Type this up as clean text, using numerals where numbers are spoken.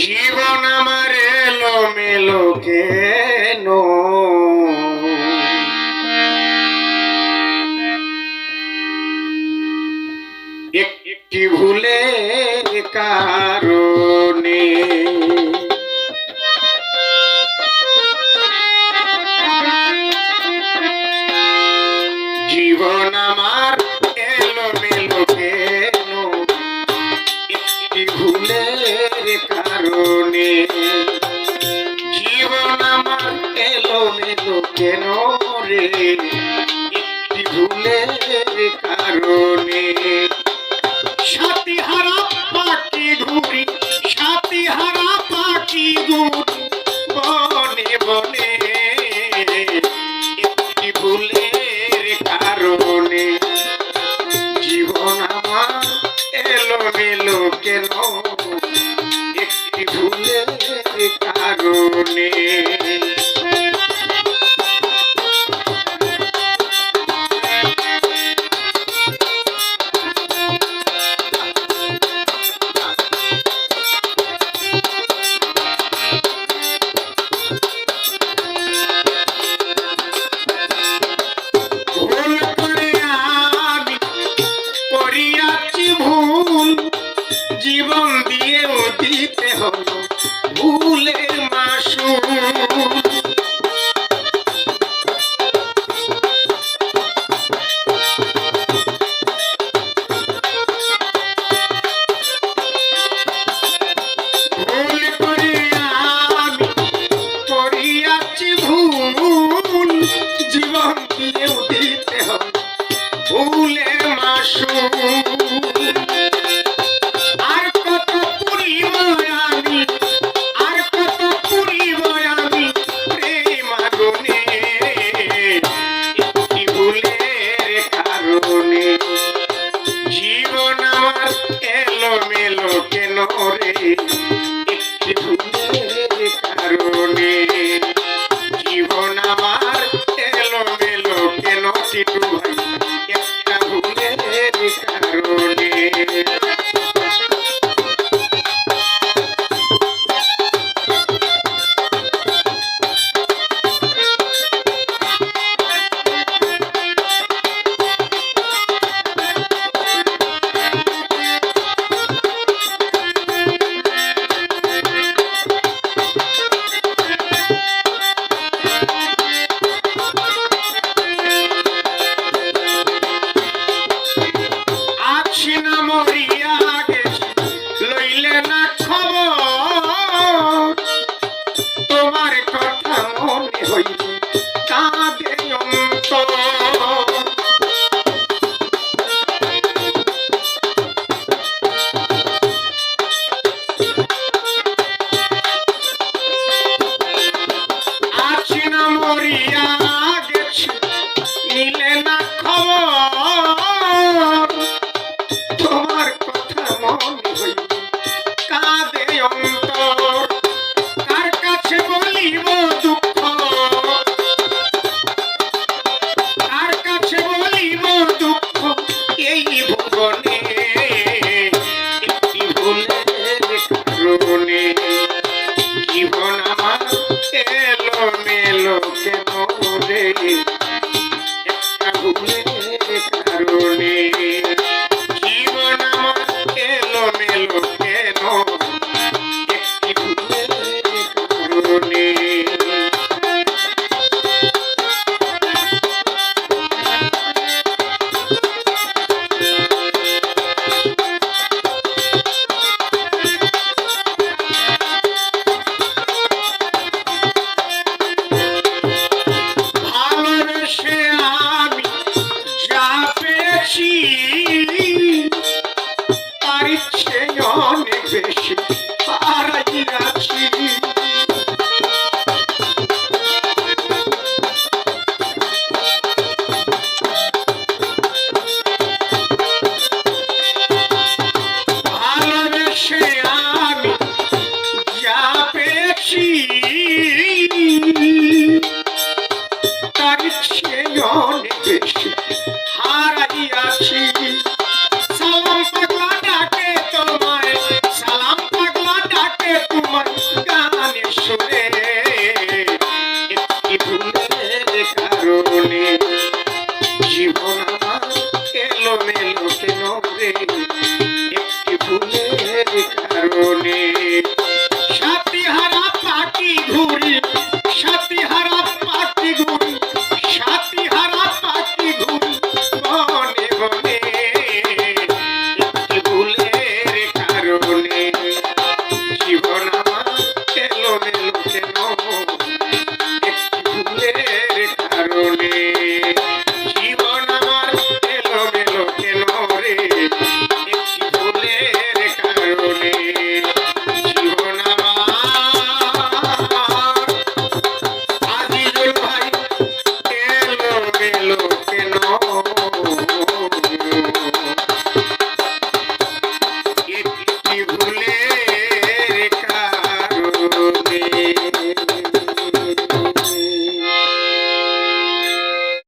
জীবন আমার এলোমেলো কেন? একটি ভুলের কারণে জীবন আমার এলোমেলো কেন? একটি ভুলের কারণে জীবন আমার এলোমেলো কেন রে? একটি ভুলের কারণে সাথী হারা পাখি ঘুরি, সাথী হারা পাখি ঘুরি বনে বনে। একটি ভুলের কারণে জীবন আমার এলোমেলো কেন? একটি ভুলের কারণে জীবন দিয়েও দিতে হলো ভুলের মাসুল। ভুল করে আমি করিয়াছি ভুল, জীবন দিয়েও দিতে হলো ভুলের মাসুল। জীবন আমার এলোমেলো কেন রে? একটি ভুলের কারণে